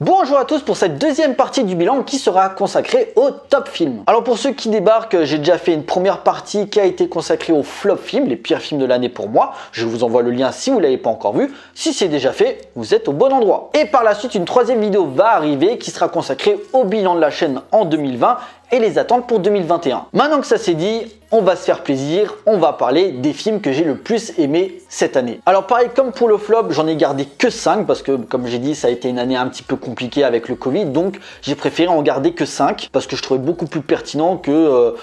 Bonjour à tous pour cette deuxième partie du bilan qui sera consacrée au top film. Alors pour ceux qui débarquent, j'ai déjà fait une première partie qui a été consacrée aux flop films, les pires films de l'année pour moi. Je vous envoie le lien si vous ne l'avez pas encore vu. Si c'est déjà fait, vous êtes au bon endroit. Et par la suite, une troisième vidéo va arriver qui sera consacrée au bilan de la chaîne en 2020 et les attentes pour 2021. Maintenant que ça c'est dit, on va se faire plaisir, on va parler des films que j'ai le plus aimé cette année. Alors pareil, comme pour le flop, j'en ai gardé que 5 parce que comme j'ai dit, ça a été une année un petit peu compliquée avec le Covid, donc j'ai préféré en garder que 5 parce que je trouvais beaucoup plus pertinent que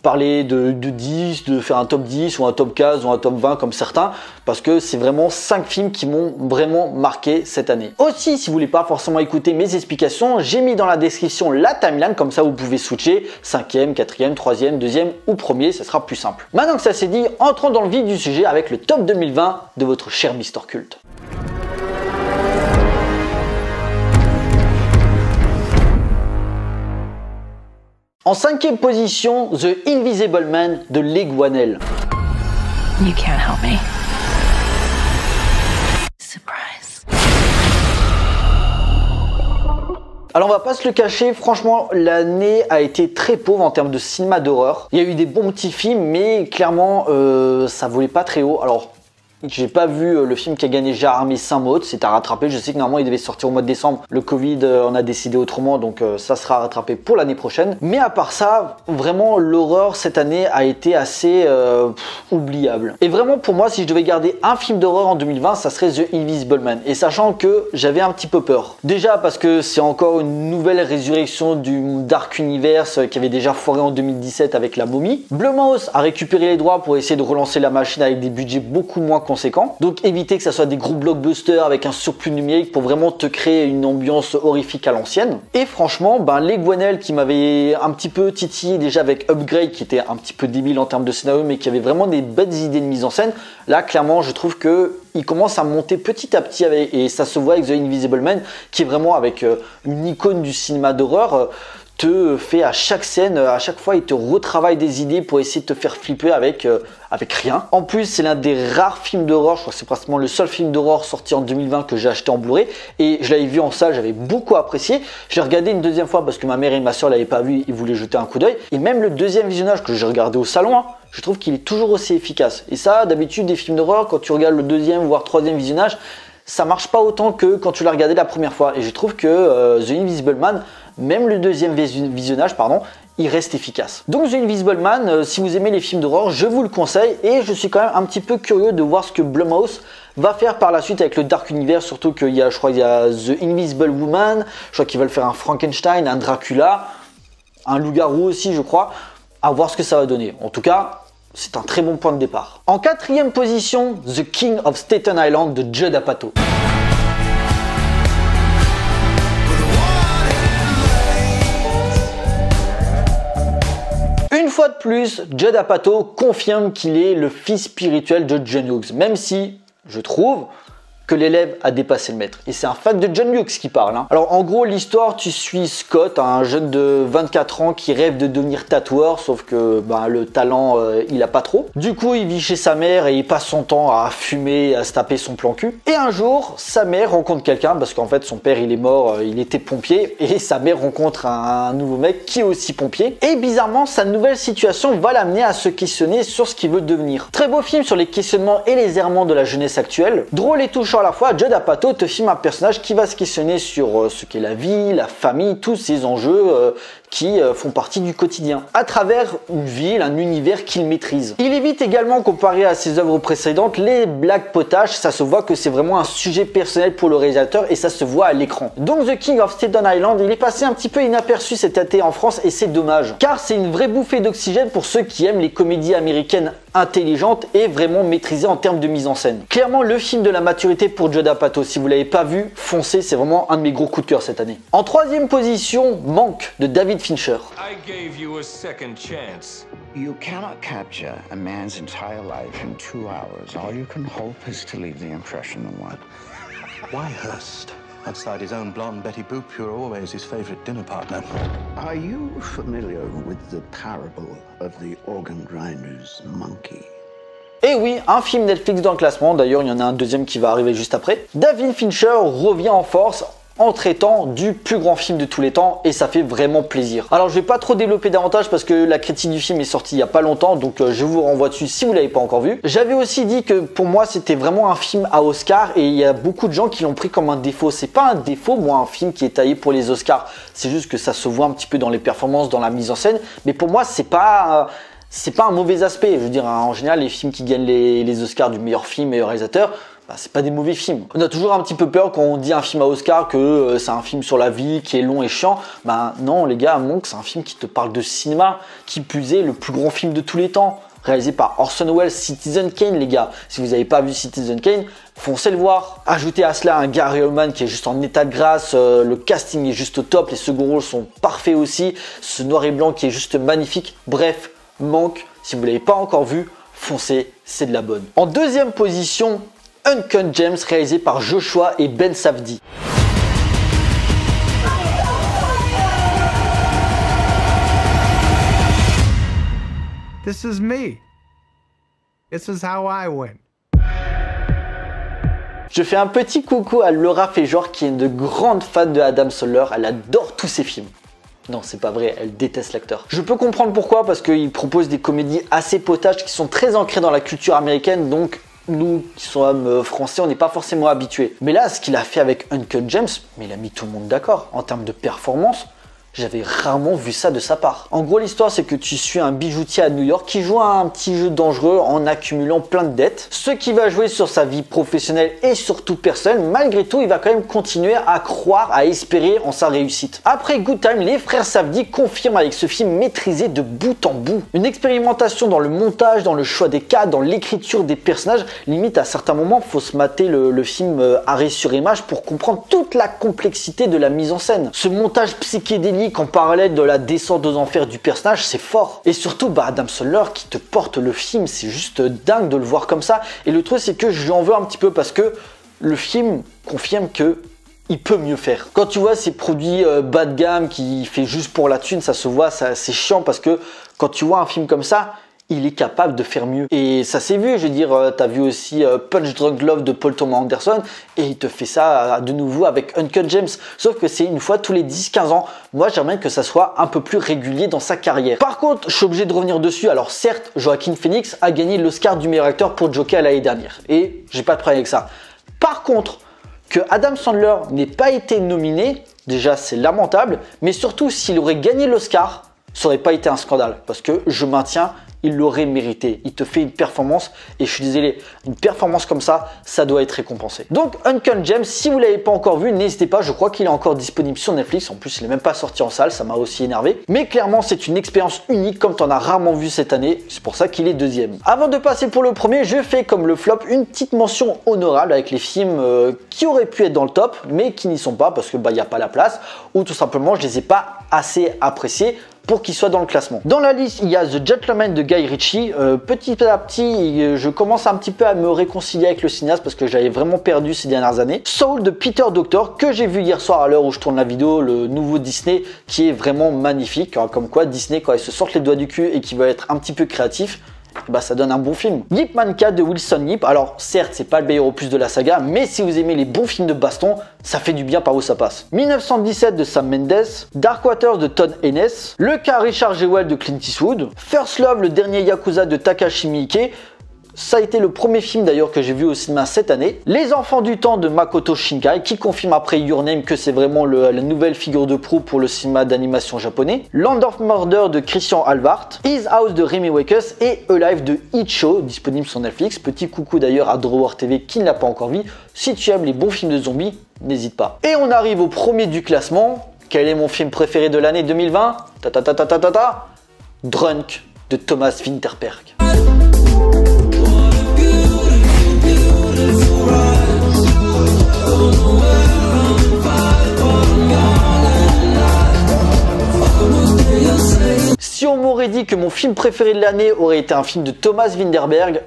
parler de 10, de faire un top 10 ou un top 15 ou un top 20 comme certains, parce que c'est vraiment 5 films qui m'ont vraiment marqué cette année. Aussi, si vous voulez pas forcément écouter mes explications, j'ai mis dans la description la timeline, comme ça vous pouvez switcher 5e, 4e, 3e, 2e ou 1er, ça sera plus simple. Maintenant que ça c'est dit, entrons dans le vif du sujet avec le top 2020 de votre cher Mister Cult. En 5e position, The Invisible Man de Leigh Whannell. You can't help me. Surprise. Alors on va pas se le cacher, franchement l'année a été très pauvre en termes de cinéma d'horreur. Il y a eu des bons petits films mais clairement ça volait pas très haut. Alors j'ai pas vu le film qui a gagné Armée Saint-Maud, c'est à rattraper. Je sais que normalement il devait sortir au mois de décembre. Le Covid on a décidé autrement, donc ça sera rattrapé pour l'année prochaine. Mais à part ça, vraiment l'horreur cette année a été assez oubliable. Et vraiment pour moi, si je devais garder un film d'horreur en 2020, ça serait The Invisible Man. Et sachant que j'avais un petit peu peur. Déjà parce que c'est encore une nouvelle résurrection du Dark Universe qui avait déjà foiré en 2017 avec La Momie. Blumhouse a récupéré les droits pour essayer de relancer la machine avec des budgets beaucoup moins conséquent. Donc éviter que ça soit des gros blockbusters avec un surplus numérique pour vraiment te créer une ambiance horrifique à l'ancienne. Et franchement, Leigh Whannell qui m'avait un petit peu titillé déjà avec Upgrade qui était un petit peu débile en termes de scénario mais qui avait vraiment des belles idées de mise en scène. Là clairement je trouve que il commence à monter petit à petit avec, et ça se voit avec The Invisible Man qui est vraiment avec une icône du cinéma d'horreur. Te fait à chaque scène, à chaque fois il te retravaille des idées pour essayer de te faire flipper avec rien. En plus c'est l'un des rares films d'horreur, je crois que c'est pratiquement le seul film d'horreur sorti en 2020 que j'ai acheté en Blu-ray et je l'avais vu en salle, j'avais beaucoup apprécié. J'ai regardé une deuxième fois parce que ma mère et ma soeur l'avaient pas vu, ils voulaient jeter un coup d'œil. Et même le deuxième visionnage que j'ai regardé au salon, je trouve qu'il est toujours aussi efficace. Et ça d'habitude des films d'horreur, quand tu regardes le deuxième voire troisième visionnage, ça marche pas autant que quand tu l'as regardé la première fois. Et je trouve que The Invisible Man, même le deuxième visionnage, il reste efficace. Donc The Invisible Man, si vous aimez les films d'horreur, je vous le conseille. Et je suis quand même un petit peu curieux de voir ce que Blumhouse va faire par la suite avec le Dark Universe. Surtout qu'il y a, je crois, il y a The Invisible Woman. Je crois qu'ils veulent faire un Frankenstein, un Dracula, un loup-garou aussi, je crois. À voir ce que ça va donner. En tout cas, c'est un très bon point de départ. En 4e position, The King of Staten Island de Judd Apatow. Une fois de plus, Judd Apatow confirme qu'il est le fils spirituel de John Hughes, même si je trouve que l'élève a dépassé le maître. Et c'est un fan de John Hughes qui parle. Alors en gros l'histoire, tu suis Scott, un jeune de 24 ans qui rêve de devenir tatoueur, sauf que le talent il a pas trop. Du coup il vit chez sa mère et il passe son temps à fumer, à se taper son plan cul. Et un jour sa mère rencontre quelqu'un, parce qu'en fait son père il est mort, il était pompier, et sa mère rencontre un nouveau mec qui est aussi pompier. Et bizarrement sa nouvelle situation va l'amener à se questionner sur ce qu'il veut devenir. Très beau film sur les questionnements et les errements de la jeunesse actuelle. Drôle et touchant à la fois, Judd Apatow te filme un personnage qui va se questionner sur ce qu'est la vie, la famille, tous ces enjeux qui font partie du quotidien, à travers une ville, un univers qu'il maîtrise. Il évite également, comparé à ses œuvres précédentes, les blagues potaches. Ça se voit que c'est vraiment un sujet personnel pour le réalisateur et ça se voit à l'écran. Donc The King of Staten Island, il est passé un petit peu inaperçu cet été en France et c'est dommage, car c'est une vraie bouffée d'oxygène pour ceux qui aiment les comédies américaines intelligentes et vraiment maîtrisées en termes de mise en scène. Clairement le film de la maturité pour Judd Apatow. Si vous l'avez pas vu, foncez, c'est vraiment un de mes gros coups de cœur cette année. En 3e position, Manque de David Fincher. I gave you a second chance. You cannot capture a man's entire life in 2 hours. All you can hope is to leave the impression of one. Why Hurst? Outside his own blonde Betty Boop, you're always his favorite dinner partner. Are you familiar with the parable of the organ grinder's monkey? Et oui, un film Netflix dans le classement, d'ailleurs il y en a un deuxième qui va arriver juste après. David Fincher revient en force en traitant du plus grand film de tous les temps et ça fait vraiment plaisir. Alors je vais pas trop développer davantage parce que la critique du film est sortie il y a pas longtemps, donc je vous renvoie dessus si vous l'avez pas encore vu. J'avais aussi dit que pour moi c'était vraiment un film à Oscar et il y a beaucoup de gens qui l'ont pris comme un défaut. C'est pas un défaut, moi, un film qui est taillé pour les Oscars, c'est juste que ça se voit un petit peu dans les performances, dans la mise en scène, mais pour moi c'est pas un mauvais aspect. Je veux dire, en général les films qui gagnent les Oscars du meilleur film, meilleur réalisateur, c'est pas des mauvais films. On a toujours un petit peu peur quand on dit un film à Oscar que c'est un film sur la vie qui est long et chiant. Non les gars, Monk, c'est un film qui te parle de cinéma, qui plus est le plus grand film de tous les temps, réalisé par Orson Welles, Citizen Kane les gars. Si vous n'avez pas vu Citizen Kane, foncez le voir. Ajoutez à cela un Gary Oldman qui est juste en état de grâce, le casting est juste au top, les seconds rôles sont parfaits aussi, ce noir et blanc qui est juste magnifique. Bref, Monk, si vous ne l'avez pas encore vu, foncez, c'est de la bonne. En deuxième position, Uncut Gems, réalisé par Joshua et Ben Safdie. This is me. This is how I win. Je fais un petit coucou à Laura Fejor qui est une grande fan de Adam Sandler, elle adore tous ses films. Non, c'est pas vrai, elle déteste l'acteur. Je peux comprendre pourquoi, parce qu'il propose des comédies assez potages qui sont très ancrées dans la culture américaine, donc nous qui sommes français, on n'est pas forcément habitués. Mais là, ce qu'il a fait avec Uncut Gems, mais il a mis tout le monde d'accord. En termes de performance, j'avais rarement vu ça de sa part. En gros, l'histoire, c'est que tu suis un bijoutier à New York qui joue à un petit jeu dangereux en accumulant plein de dettes. Ce qui va jouer sur sa vie professionnelle et surtout personnelle, malgré tout, il va quand même continuer à croire, à espérer en sa réussite. Après Good Time, les frères Safdie confirment avec ce film maîtrisé de bout en bout. Une expérimentation dans le montage, dans le choix des cadres, dans l'écriture des personnages. Limite, à certains moments, faut se mater le film arrêt sur image pour comprendre toute la complexité de la mise en scène. Ce montage psychédélique en parallèle de la descente aux enfers du personnage, c'est fort. Et surtout, Adam Sandler qui te porte le film, c'est juste dingue de le voir comme ça. Et le truc, c'est que je lui en veux un petit peu parce que le film confirme que il peut mieux faire. Quand tu vois ces produits bas de gamme qui fait juste pour la thune, ça se voit, c'est chiant parce que quand tu vois un film comme ça, il est capable de faire mieux. Et ça s'est vu, je veux dire, t'as vu aussi Punch Drunk Love de Paul Thomas Anderson et il te fait ça de nouveau avec Uncut Gems. Sauf que c'est une fois tous les 10-15 ans. Moi, j'aimerais que ça soit un peu plus régulier dans sa carrière. Par contre, je suis obligé de revenir dessus. Alors certes, Joaquin Phoenix a gagné l'Oscar du meilleur acteur pour Joker l'année dernière. Et j'ai pas de problème avec ça. Par contre, que Adam Sandler n'ait pas été nominé, déjà c'est lamentable. Mais surtout, s'il aurait gagné l'Oscar, ça aurait pas été un scandale. Parce que je maintiens, il l'aurait mérité. Il te fait une performance et je suis désolé, une performance comme ça, ça doit être récompensé. Donc Uncut Gems, si vous l'avez pas encore vu, n'hésitez pas, je crois qu'il est encore disponible sur Netflix. En plus, il n'est même pas sorti en salle, ça m'a aussi énervé. Mais clairement, c'est une expérience unique comme tu en as rarement vu cette année. C'est pour ça qu'il est deuxième. Avant de passer pour le premier, je fais comme le flop une petite mention honorable avec les films qui auraient pu être dans le top, mais qui n'y sont pas parce que il n'y a pas la place ou tout simplement je les ai pas assez appréciés pour qu'il soit dans le classement. Dans la liste, il y a The Gentleman de Guy Ritchie. Petit à petit, je commence un petit peu à me réconcilier avec le cinéaste parce que j'avais vraiment perdu ces dernières années. Soul de Peter Docter, que j'ai vu hier soir à l'heure où je tourne la vidéo, le nouveau Disney qui est vraiment magnifique. Comme quoi Disney, quand ils se sortent les doigts du cul et qu'ils veulent être un petit peu créatifs, bah ça donne un bon film. Yip Man 4 de Wilson Yip, alors certes c'est pas le meilleur opus de la saga, mais si vous aimez les bons films de baston, ça fait du bien par où ça passe. 1917 de Sam Mendes, Dark Waters de Todd Haynes, Le cas Richard Jewell de Clint Eastwood, First Love, le dernier Yakuza de Takashi Miike. Ça a été le premier film d'ailleurs que j'ai vu au cinéma cette année. Les Enfants du Temps de Makoto Shinkai, qui confirme après Your Name que c'est vraiment la nouvelle figure de proue pour le cinéma d'animation japonais. Land of Murder de Christian Alvart. His House de Remy Wakes et Alive de Icho, disponible sur Netflix. Petit coucou d'ailleurs à Drawer TV qui ne l'a pas encore vu. Si tu aimes les bons films de zombies, n'hésite pas. Et on arrive au premier du classement. Quel est mon film préféré de l'année 2020 ? Drunk de Thomas Vinterberg. Si on m'aurait dit que mon film préféré de l'année aurait été un film de Thomas Vinterberg,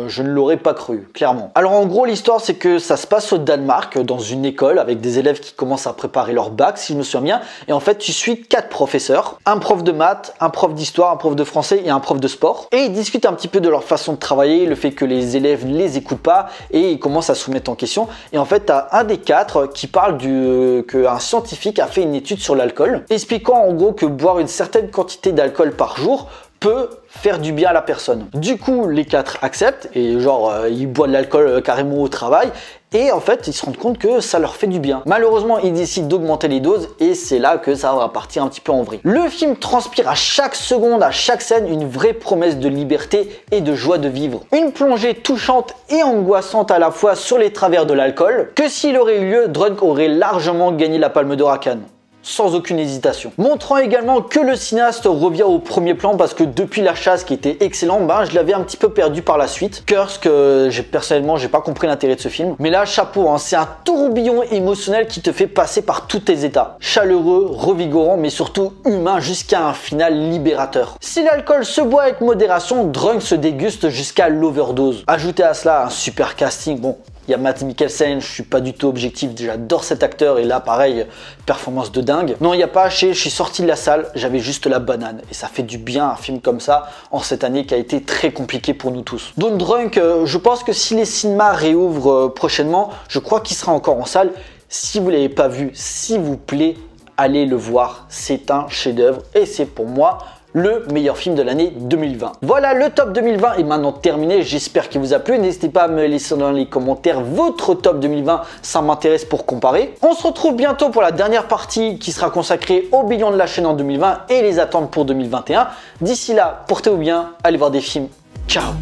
Je ne l'aurais pas cru, clairement. Alors en gros, l'histoire, c'est que ça se passe au Danemark, dans une école, avec des élèves qui commencent à préparer leur bac, si je me souviens bien. Et en fait, tu suis 4 professeurs. Un prof de maths, un prof d'histoire, un prof de français et un prof de sport. Et ils discutent un petit peu de leur façon de travailler, le fait que les élèves ne les écoutent pas et ils commencent à se soumettre en question. Et en fait, tu as un des 4 qui parle qu'un scientifique a fait une étude sur l'alcool, expliquant en gros que boire une certaine quantité d'alcool par jour peut faire du bien à la personne. Du coup, les 4 acceptent et genre ils boivent de l'alcool carrément au travail et en fait ils se rendent compte que ça leur fait du bien. Malheureusement, ils décident d'augmenter les doses et c'est là que ça va partir un petit peu en vrille. Le film transpire à chaque seconde, à chaque scène, une vraie promesse de liberté et de joie de vivre. Une plongée touchante et angoissante à la fois sur les travers de l'alcool, que s'il aurait eu lieu, Drunk aurait largement gagné la Palme d'Or à Cannes. Sans aucune hésitation. Montrant également que le cinéaste revient au premier plan parce que depuis La Chasse qui était excellent, je l'avais un petit peu perdu par la suite. Curse que personnellement j'ai pas compris l'intérêt de ce film. Mais là chapeau, hein, c'est un tourbillon émotionnel qui te fait passer par tous tes états. Chaleureux, revigorant mais surtout humain jusqu'à un final libérateur. Si l'alcool se boit avec modération, Drunk se déguste jusqu'à l'overdose. Ajoutez à cela un super casting, bon. Il y a Mads Mikkelsen, je suis pas du tout objectif, j'adore cet acteur et là pareil, performance de dingue. Non, il n'y a pas haché, je suis sorti de la salle, j'avais juste la banane et ça fait du bien un film comme ça en cette année qui a été très compliquée pour nous tous. Donc Drunk, je pense que si les cinémas réouvrent prochainement, je crois qu'il sera encore en salle. Si vous ne l'avez pas vu, s'il vous plaît, allez le voir, c'est un chef-d'œuvre et c'est pour moi le meilleur film de l'année 2020. Voilà, le top 2020 est maintenant terminé, j'espère qu'il vous a plu. N'hésitez pas à me laisser dans les commentaires votre top 2020, ça m'intéresse pour comparer. On se retrouve bientôt pour la dernière partie qui sera consacrée au bilan de la chaîne en 2020 et les attentes pour 2021. D'ici là, portez-vous bien, allez voir des films. Ciao.